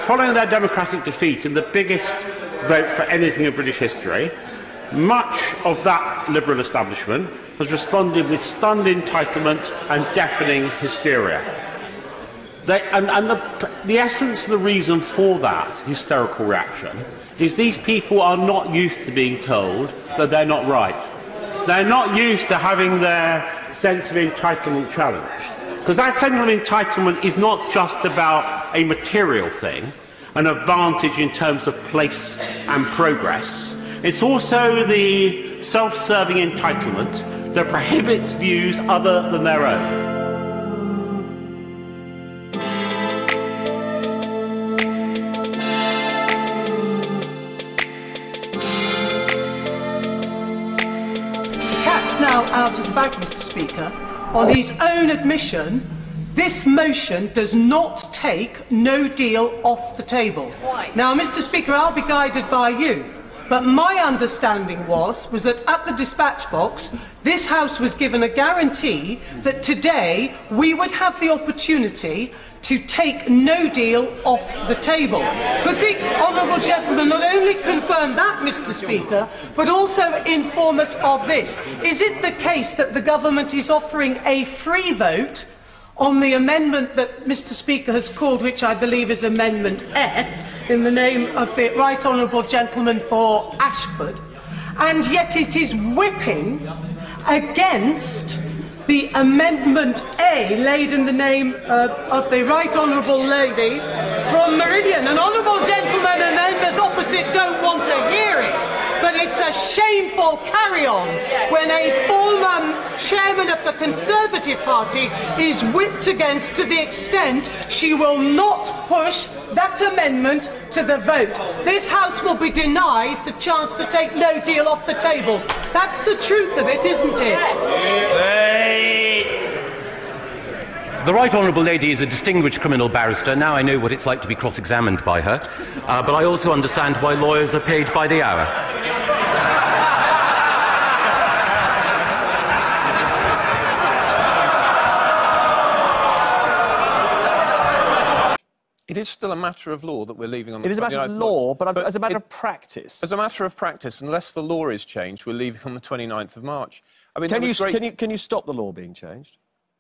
following their democratic defeat in the biggest vote for anything in British history, much of that Liberal establishment has responded with stunned entitlement and deafening hysteria. The essence of the reason for that hysterical reaction is these people are not used to being told that they're not right. They're not used to having their sense of entitlement challenged. Because that sense of entitlement is not just about a material thing, an advantage in terms of place and progress. It's also the self-serving entitlement that prohibits views other than their own. Now out of the bag, Mr. Speaker. On his own admission, this motion does not take no deal off the table. Why? Now, Mr. Speaker, I'll be guided by you, but my understanding was that at the dispatch box, this House was given a guarantee that today we would have the opportunity to take no deal off the table. Could the honourable gentleman not only confirm that, Mr. Speaker, but also inform us of this? Is it the case that the government is offering a free vote on the amendment that Mr. Speaker has called, which I believe is Amendment F, in the name of the Right Honourable Gentleman for Ashford, and yet it is whipping against the Amendment A, laid in the name of the Right Honourable Lady from Meridian? An honourable gentleman and members opposite don't want to hear it, but it's a shameful carry-on when a former chairman of the Conservative Party is whipped against to the extent she will not push that amendment to the vote. This House will be denied the chance to take no deal off the table. That's the truth of it, isn't it? The Right Honourable Lady is a distinguished criminal barrister. Now I know what it's like to be cross-examined by her. But I also understand why lawyers are paid by the hour. It is still a matter of law that we're leaving on the 29th. It is a matter of law, but as a matter of practice. As a matter of practice, unless the law is changed, we're leaving on the 29th of March. I mean, can you stop the law being changed?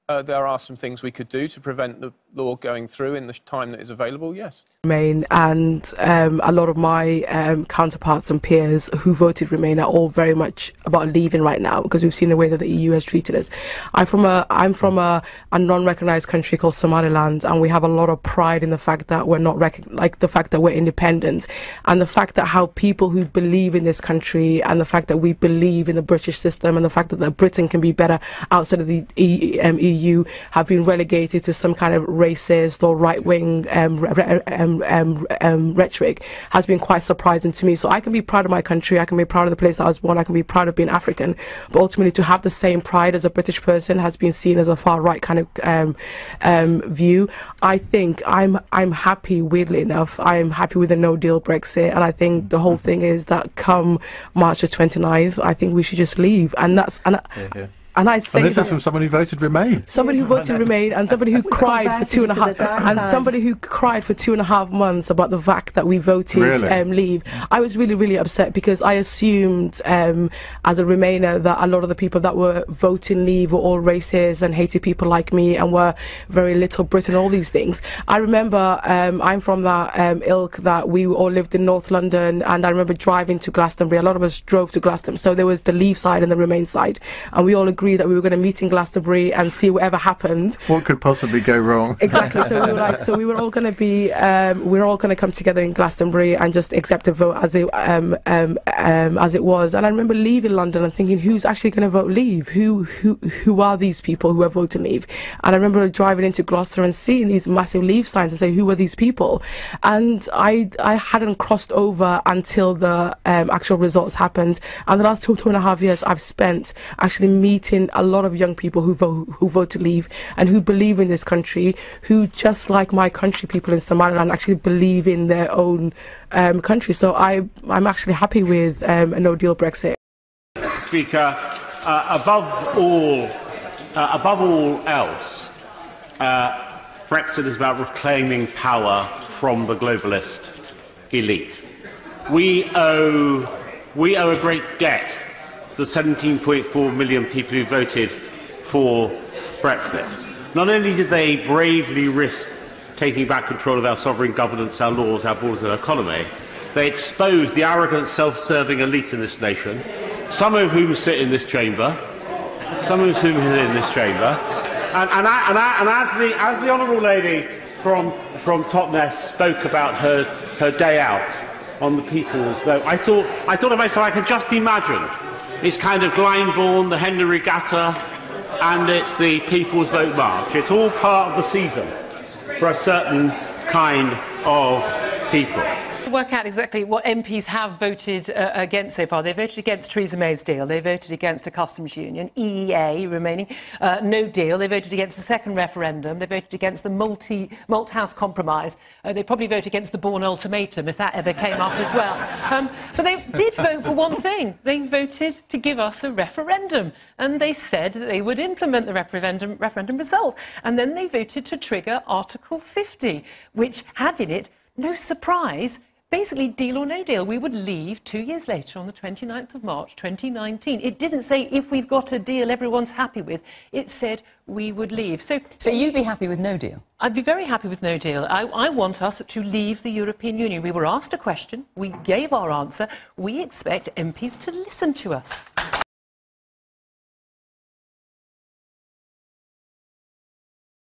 There are some things we could do to prevent the law going through in the time that is available, yes. Remain, and a lot of my counterparts and peers who voted Remain are all very much about leaving right now, because we've seen the way that the EU has treated us. I'm from a non-recognised country called Somaliland, and we have a lot of pride in the fact that we're not the fact that we're independent, and the fact that how people who believe in this country, and the fact that we believe in the British system, and the fact that Britain can be better outside of the EU have been relegated to some kind of racist or right-wing rhetoric has been quite surprising to me. So I can be proud of my country, I can be proud of the place that I was born, I can be proud of being African, but ultimately to have the same pride as a British person has been seen as a far-right kind of view. I think I'm happy, weirdly enough, I'm happy with a no-deal Brexit, and I think the whole thing is that come March the 29th, I think we should just leave, and that's... And I say this is from someone who voted Remain. Somebody who voted Remain, and somebody who cried for 2.5 months about the fact that we voted Leave. I was really, really upset, because I assumed as a Remainer that a lot of the people that were voting Leave were all racist and hated people like me and were very little Britain, all these things. I remember I'm from that ilk that we all lived in North London, and I remember driving to Glastonbury. A lot of us drove to Glastonbury, so there was the Leave side and the Remain side, and we all agreed that we were going to meet in Glastonbury and see whatever happened. What could possibly go wrong? Exactly. So we were like, so we were all going to be, we were all going to come together in Glastonbury and just accept a vote as it was. And I remember leaving London and thinking, who's actually going to vote Leave? Who are these people who are voting Leave? And I remember driving into Gloucester and seeing these massive Leave signs and say, who are these people? And I hadn't crossed over until the actual results happened. And the last 2.5 years I've spent actually meeting a lot of young people who vote to Leave and who believe in this country, who, just like my country people in Somaliland, actually believe in their own country. So I'm actually happy with a no-deal Brexit. Speaker, above all else, Brexit is about reclaiming power from the globalist elite. We owe a great debt to the 17.4 million people who voted for Brexit. Not only did they bravely risk taking back control of our sovereign governance, our laws, our borders and our economy, they exposed the arrogant, self-serving elite in this nation, some of whom sit in this chamber, and as the honourable lady from Totnes spoke about her day out on the people's vote, I thought of myself, I could just imagine it's kind of Glyndebourne, the Henley Regatta, and it's the People's Vote March. It's all part of the season for a certain kind of people. Work out exactly what MPs have voted against so far. They voted against Theresa May's deal. They voted against a customs union, EEA remaining, no deal. They voted against the second referendum. They voted against the Malthouse compromise. They probably vote against the Bourne ultimatum if that ever came up as well. But they did vote for one thing. They voted to give us a referendum. And they said that they would implement the referendum result. And then they voted to trigger Article 50, which had in it, no surprise, basically deal or no deal. We would leave 2 years later on the 29th of March 2019. It didn't say if we've got a deal everyone's happy with. It said we would leave. So you'd be happy with no deal? I'd be very happy with no deal. I want us to leave the European Union. We were asked a question. We gave our answer. We expect MPs to listen to us.